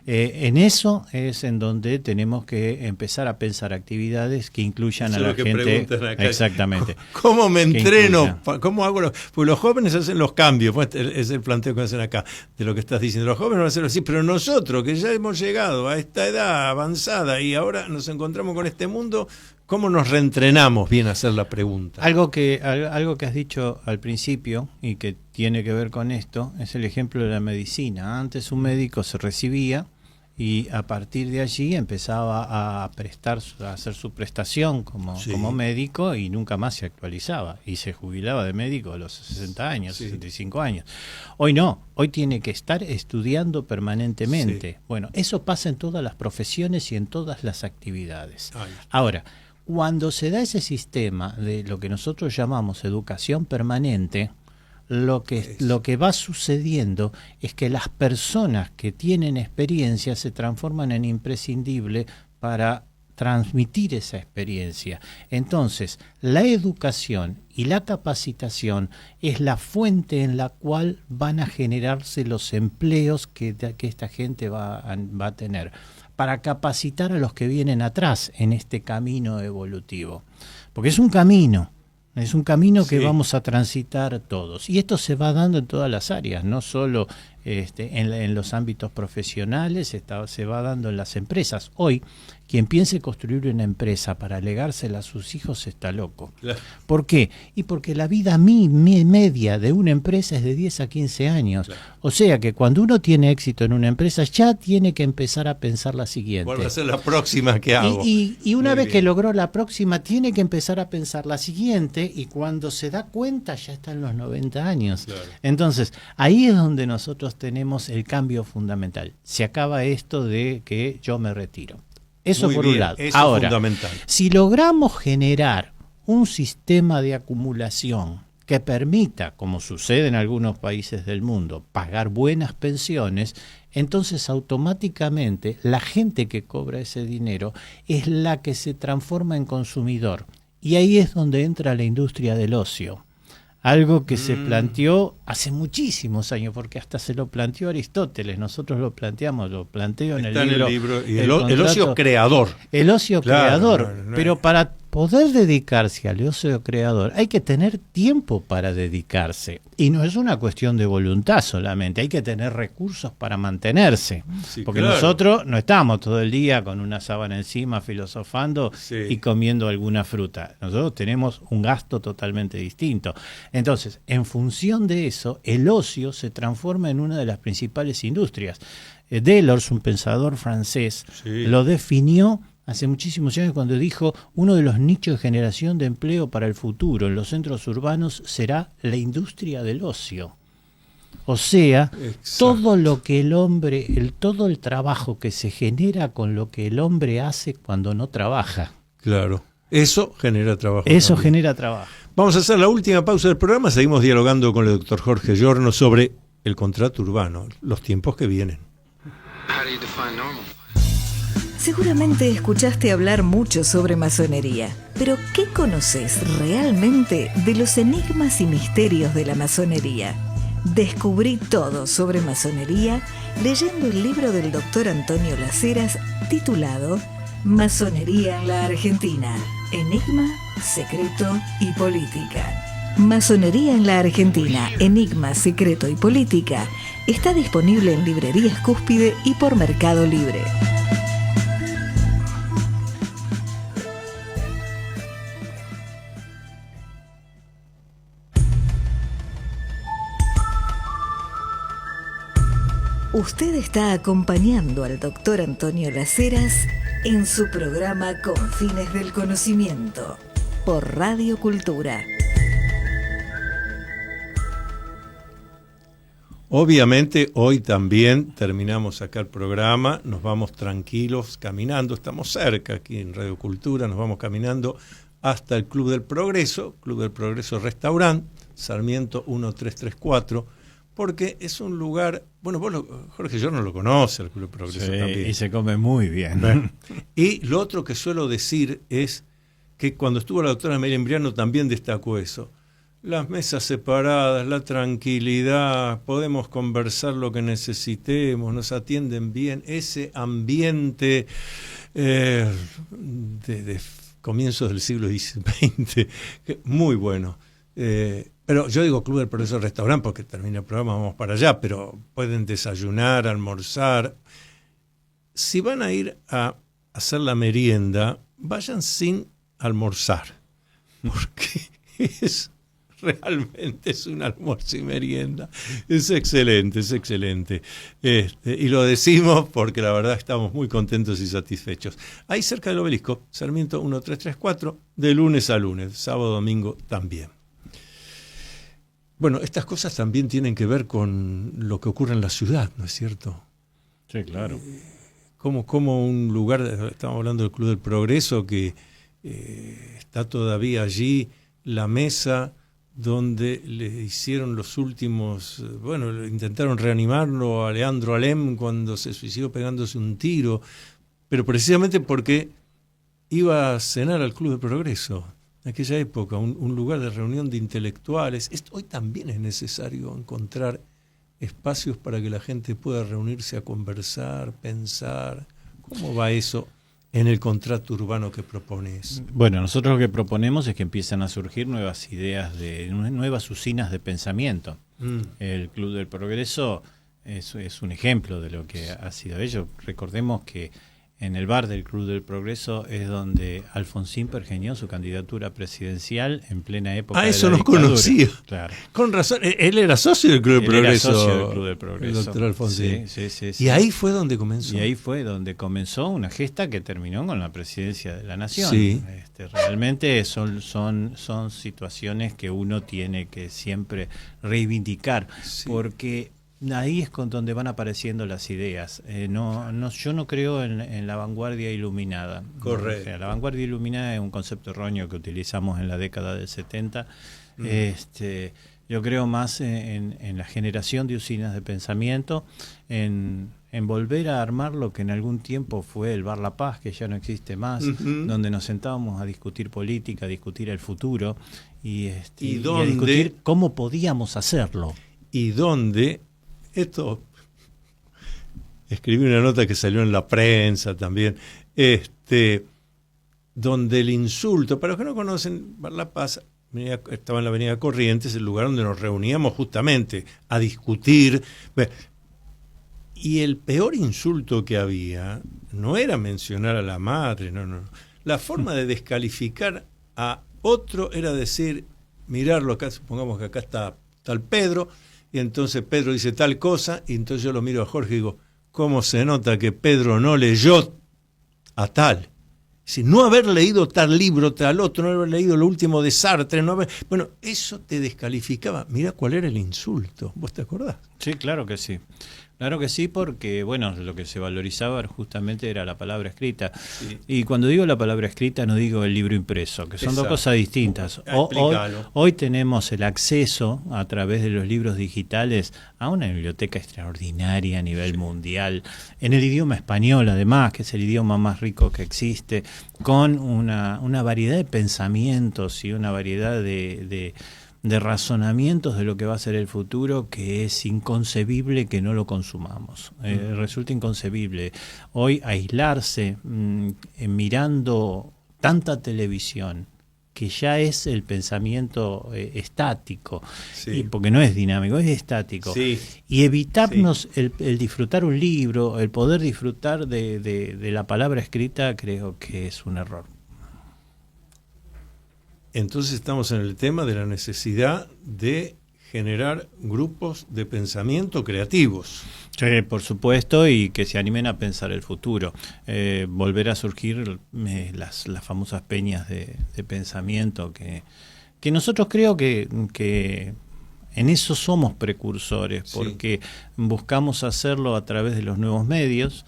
En eso es en donde tenemos que empezar a pensar actividades que incluyan a la gente. Exactamente. ¿Cómo me entreno? ¿Cómo hago Pues los jóvenes hacen los cambios, pues es el planteo que hacen acá de lo que estás diciendo. Los jóvenes van a hacerlo así, pero nosotros que ya hemos llegado a esta edad avanzada y ahora nos encontramos con este mundo, ¿cómo nos reentrenamos? Bien hacer la pregunta. Algo que has dicho al principio y que tiene que ver con esto es el ejemplo de la medicina. Antes un médico se recibía y a partir de allí empezaba a hacer su prestación como médico y nunca más se actualizaba y se jubilaba de médico a los 60 años, 65 años. Hoy no, hoy tiene que estar estudiando permanentemente. Sí. Bueno, eso pasa en todas las profesiones y en todas las actividades. Ahora, cuando se da ese sistema de lo que nosotros llamamos educación permanente, lo que va sucediendo es que las personas que tienen experiencia se transforman en imprescindible para transmitir esa experiencia. Entonces, la educación y la capacitación es la fuente en la cual van a generarse los empleos que esta gente va a tener, para capacitar a los que vienen atrás en este camino evolutivo. Porque es un camino que vamos a transitar todos. Y esto se va dando en todas las áreas, no solo en los ámbitos profesionales, se va dando en las empresas. Hoy, quien piense construir una empresa para legársela a sus hijos está loco. Claro. ¿Por qué? Y porque la vida media de una empresa es de 10 a 15 años. Claro. O sea que cuando uno tiene éxito en una empresa, ya tiene que empezar a pensar la siguiente. ¿Cuál va a ser la próxima que hago? Y una vez que logró la próxima, tiene que empezar a pensar la siguiente, y cuando se da cuenta ya está en los 90 años. Claro. Entonces, ahí es donde nosotros tenemos el cambio fundamental. Se acaba esto de que yo me retiro. Eso por un lado. Ahora, si logramos generar un sistema de acumulación que permita, como sucede en algunos países del mundo, pagar buenas pensiones, entonces automáticamente la gente que cobra ese dinero es la que se transforma en consumidor. Y ahí es donde entra la industria del ocio. algo que se planteó hace muchísimos años, porque hasta se lo planteó Aristóteles, nosotros lo planteamos, lo planteo en el libro. Y el ocio creador. El ocio creador, no. Pero para poder dedicarse al ocio creador hay que tener tiempo para dedicarse, y no es una cuestión de voluntad solamente, hay que tener recursos para mantenerse, Sí, porque claro. nosotros no estamos todo el día con una sábana encima filosofando y comiendo alguna fruta, nosotros tenemos un gasto totalmente distinto. Entonces, en función de eso, el ocio se transforma en una de las principales industrias. Delors, un pensador francés, lo definió hace muchísimos años cuando dijo: uno de los nichos de generación de empleo para el futuro en los centros urbanos será la industria del ocio. O sea, todo lo que el hombre, todo el trabajo que se genera con lo que el hombre hace cuando no trabaja. Claro, eso genera trabajo. Eso también. genera trabajo. Vamos a hacer la última pausa del programa, seguimos dialogando con el doctor Jorge Giorno sobre el contrato urbano, los tiempos que vienen. How do you define normal? Seguramente escuchaste hablar mucho sobre masonería, pero ¿qué conoces realmente de los enigmas y misterios de la masonería? Descubrí todo sobre masonería leyendo el libro del doctor Antonio Las Heras titulado Masonería en la Argentina, Enigma, Secreto y Política. Masonería en la Argentina, Enigma, Secreto y Política está disponible en librerías Cúspide y por Mercado Libre. Usted está acompañando al doctor Antonio Las Heras en su programa Con Fines del Conocimiento por Radio Cultura. Obviamente hoy también terminamos acá el programa, nos vamos tranquilos caminando, estamos cerca aquí en Radio Cultura, nos vamos caminando hasta el Club del Progreso Restaurant, Sarmiento 1334, porque es un lugar, bueno, Jorge Giorno lo conoce, el Club del Progreso también. Y se come muy bien. Bueno, y lo otro que suelo decir es que cuando estuvo la doctora Amelia Imbriano también destacó eso. Las mesas separadas, la tranquilidad, podemos conversar lo que necesitemos, nos atienden bien, ese ambiente de comienzos del siglo XX, muy bueno. Pero yo digo Club del Progreso Restaurant porque termina el programa, vamos para allá, pero pueden desayunar, almorzar. Si van a ir a hacer la merienda, vayan sin almorzar, porque realmente es un almuerzo y merienda. Es excelente, es excelente. Y lo decimos porque la verdad estamos muy contentos y satisfechos. Ahí cerca del Obelisco, Sarmiento 1334, de lunes a lunes, sábado, domingo también. Bueno, estas cosas también tienen que ver con lo que ocurre en la ciudad, ¿no es cierto? Sí, claro. Como un lugar, estamos hablando del Club del Progreso, que está todavía allí la mesa donde le hicieron los últimos, intentaron reanimarlo a Leandro Alem cuando se suicidó pegándose un tiro, pero precisamente porque iba a cenar al Club del Progreso. En aquella época, un lugar de reunión de intelectuales. Hoy también es necesario encontrar espacios para que la gente pueda reunirse a conversar, pensar. ¿Cómo va eso en el contrato urbano que propones? Bueno, nosotros lo que proponemos es que empiezan a surgir nuevas ideas, nuevas usinas de pensamiento. El Club del Progreso es un ejemplo de lo que ha sido ello. Recordemos que en el bar del Club del Progreso es donde Alfonsín pergeñó su candidatura presidencial en plena época de la eso no dictadura. conocía. Claro. Con razón, él era socio del Club del Progreso. Era socio del Club del Progreso. El doctor Alfonsín. Sí. Y ahí fue donde comenzó. Y ahí fue donde comenzó una gesta que terminó con la presidencia de la Nación. Sí. Realmente son situaciones que uno tiene que siempre reivindicar, porque ahí es con donde van apareciendo las ideas. Yo no creo en la vanguardia iluminada. Correcto. O sea, la vanguardia iluminada es un concepto erróneo que utilizamos en la década del 70. Yo creo más en la generación de usinas de pensamiento, en en volver a armar lo que en algún tiempo fue el Bar La Paz, que ya no existe más, donde nos sentábamos a discutir política, a discutir el futuro y a discutir cómo podíamos hacerlo. Y donde, esto, escribí una nota que salió en la prensa también, donde el insulto, para los que no conocen, Bar La Paz estaba en la Avenida Corrientes, el lugar donde nos reuníamos justamente a discutir. Y el peor insulto que había no era mencionar a la madre, no. La forma de descalificar a otro era decir, mirarlo acá, supongamos que acá está tal Pedro, y entonces Pedro dice tal cosa, y entonces yo lo miro a Jorge y digo, ¿cómo se nota que Pedro no leyó a tal? Si no haber leído tal libro, tal otro, no haber leído lo último de Sartre, bueno, eso te descalificaba. Mira cuál era el insulto, ¿vos te acordás? Sí, claro que sí. Claro que sí, porque bueno, lo que se valorizaba justamente era la palabra escrita. Sí. Y cuando digo la palabra escrita no digo el libro impreso, que son dos cosas distintas. Hoy tenemos el acceso a través de los libros digitales a una biblioteca extraordinaria a nivel mundial, en el idioma español además, que es el idioma más rico que existe, con una variedad de pensamientos y una variedad de razonamientos de lo que va a ser el futuro, que es inconcebible que no lo consumamos. Resulta inconcebible hoy aislarse mirando tanta televisión, que ya es el pensamiento estático, y porque no es dinámico, es estático, y evitarnos el disfrutar un libro, el poder disfrutar de la palabra escrita, creo que es un error. Entonces estamos en el tema de la necesidad de generar grupos de pensamiento creativos. Sí, por supuesto, y que se animen a pensar el futuro. Volver a surgir las famosas peñas de pensamiento que nosotros creo que en eso somos precursores, porque buscamos hacerlo a través de los nuevos medios.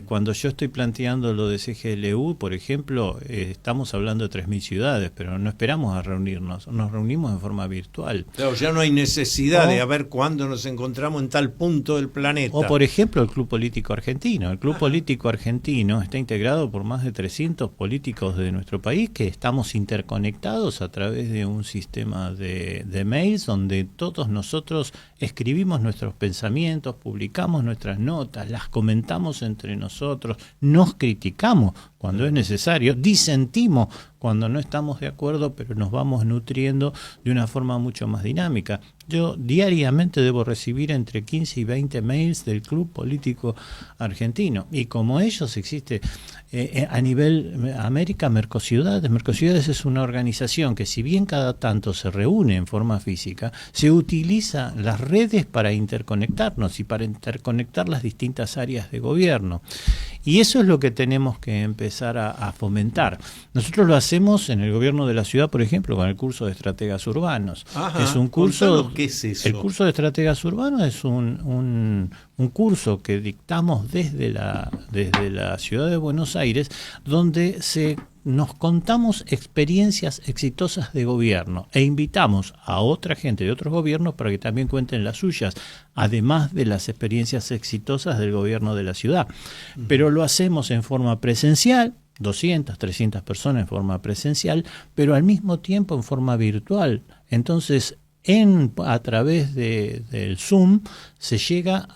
Cuando yo estoy planteando lo de CGLU, por ejemplo, estamos hablando de 3.000 ciudades, pero no esperamos a reunirnos, nos reunimos en forma virtual. Claro, ya no hay necesidad de ver cuándo nos encontramos en tal punto del planeta. O, por ejemplo, el Club Político Argentino. El Club Político Argentino está integrado por más de 300 políticos de nuestro país que estamos interconectados a través de un sistema de mails donde todos nosotros escribimos nuestros pensamientos, publicamos nuestras notas, las comentamos entre nosotros, nos criticamos cuando es necesario, disentimos cuando no estamos de acuerdo, pero nos vamos nutriendo de una forma mucho más dinámica. Yo diariamente debo recibir entre 15 y 20 mails del Club Político Argentino, y como ellos existe a nivel América, Mercociudades. Mercociudades es una organización que, si bien cada tanto se reúne en forma física, se utiliza las redes para interconectarnos y para interconectar las distintas áreas de gobierno. Y eso es lo que tenemos que empezar a fomentar. Nosotros lo hacemos en el gobierno de la ciudad, por ejemplo, con el curso de estrategas urbanos. Ajá, es un curso. ¿Qué es eso? El curso de estrategas urbanos es un curso que dictamos desde la ciudad de Buenos Aires, donde nos contamos experiencias exitosas de gobierno e invitamos a otra gente de otros gobiernos para que también cuenten las suyas, además de las experiencias exitosas del gobierno de la ciudad. Pero lo hacemos en forma presencial, 200, 300 personas en forma presencial, pero al mismo tiempo en forma virtual. Entonces, a través del Zoom se llega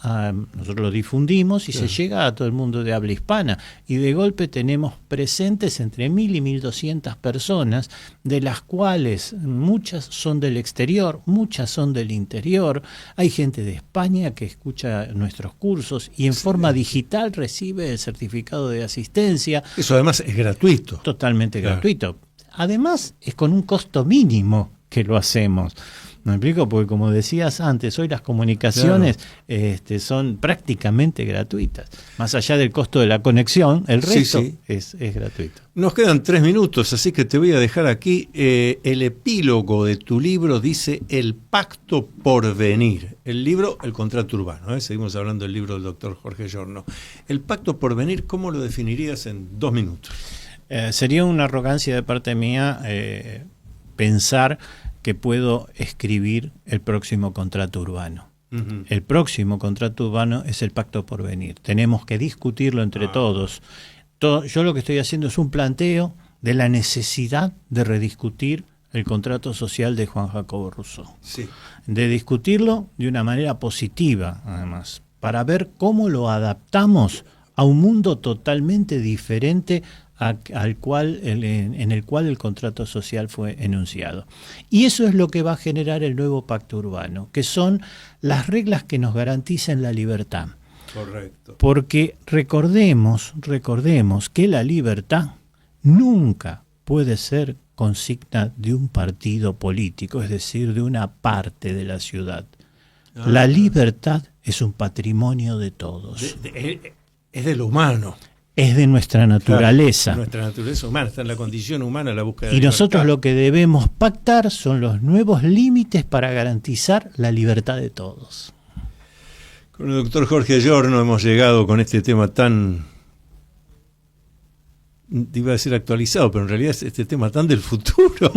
nosotros lo difundimos y se llega a todo el mundo de habla hispana, y de golpe tenemos presentes entre 1.000 y 1.200 personas, de las cuales muchas son del exterior, muchas son del interior. Hay gente de España que escucha nuestros cursos y en forma digital recibe el certificado de asistencia. Eso además es gratuito. Totalmente gratuito. Además es con un costo mínimo que lo hacemos. ¿Me explico? Porque, como decías antes, hoy las comunicaciones son prácticamente gratuitas. Más allá del costo de la conexión, el resto es gratuito. Nos quedan 3 minutos, así que te voy a dejar aquí. El epílogo de tu libro dice El Pacto por Venir. El libro, El Contrato Urbano. Seguimos hablando del libro del doctor Jorge Giorno. El Pacto por Venir, ¿cómo lo definirías en 2 minutos? Sería una arrogancia de parte mía pensar que puedo escribir el próximo contrato urbano. Ujú. El próximo contrato urbano es el Pacto por Venir. Tenemos que discutirlo entre todos. Yo lo que estoy haciendo es un planteo de la necesidad de rediscutir el contrato social de Juan Jacobo Rousseau. Sí. De discutirlo de una manera positiva, además, para ver cómo lo adaptamos a un mundo totalmente diferente al cual en el cual el contrato social fue enunciado. Y eso es lo que va a generar el nuevo pacto urbano, que son las reglas que nos garanticen la libertad. Correcto. Porque recordemos que la libertad nunca puede ser consigna de un partido político, es decir, de una parte de la ciudad. La libertad es un patrimonio de todos. Es de lo humano. Es de nuestra naturaleza. Claro, nuestra naturaleza humana, está en la condición humana la búsqueda de Y libertad. nosotros lo que debemos pactar son los nuevos límites para garantizar la libertad de todos. Con el doctor Jorge Giorno hemos llegado con este tema tan, iba a decir actualizado, pero en realidad es este tema tan del futuro,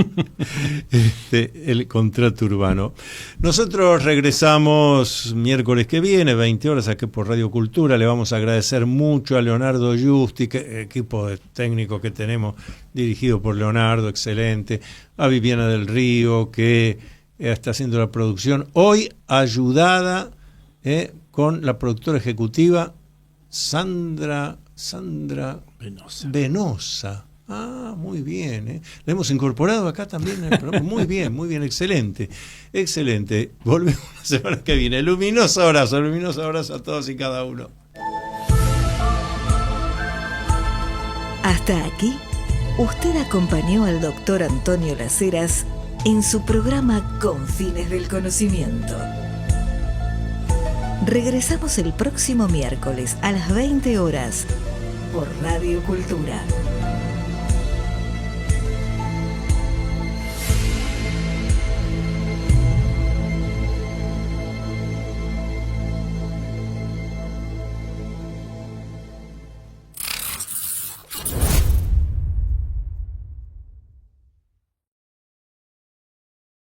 el contrato urbano. Nosotros regresamos miércoles que viene, 20 horas, aquí por Radio Cultura. Le vamos a agradecer mucho a Leonardo Justi, equipo de técnico que tenemos dirigido por Leonardo, excelente, a Viviana del Río, que está haciendo la producción, hoy ayudada con la productora ejecutiva Sandra Venosa. Ah, muy bien. La hemos incorporado acá también en el programa. Muy bien, excelente. Excelente. Volvemos la semana que viene. Luminoso abrazo a todos y cada uno. Hasta aquí, usted acompañó al doctor Antonio Las Heras en su programa Con Fines del Conocimiento. Regresamos el próximo miércoles a las 20 horas por Radio Cultura.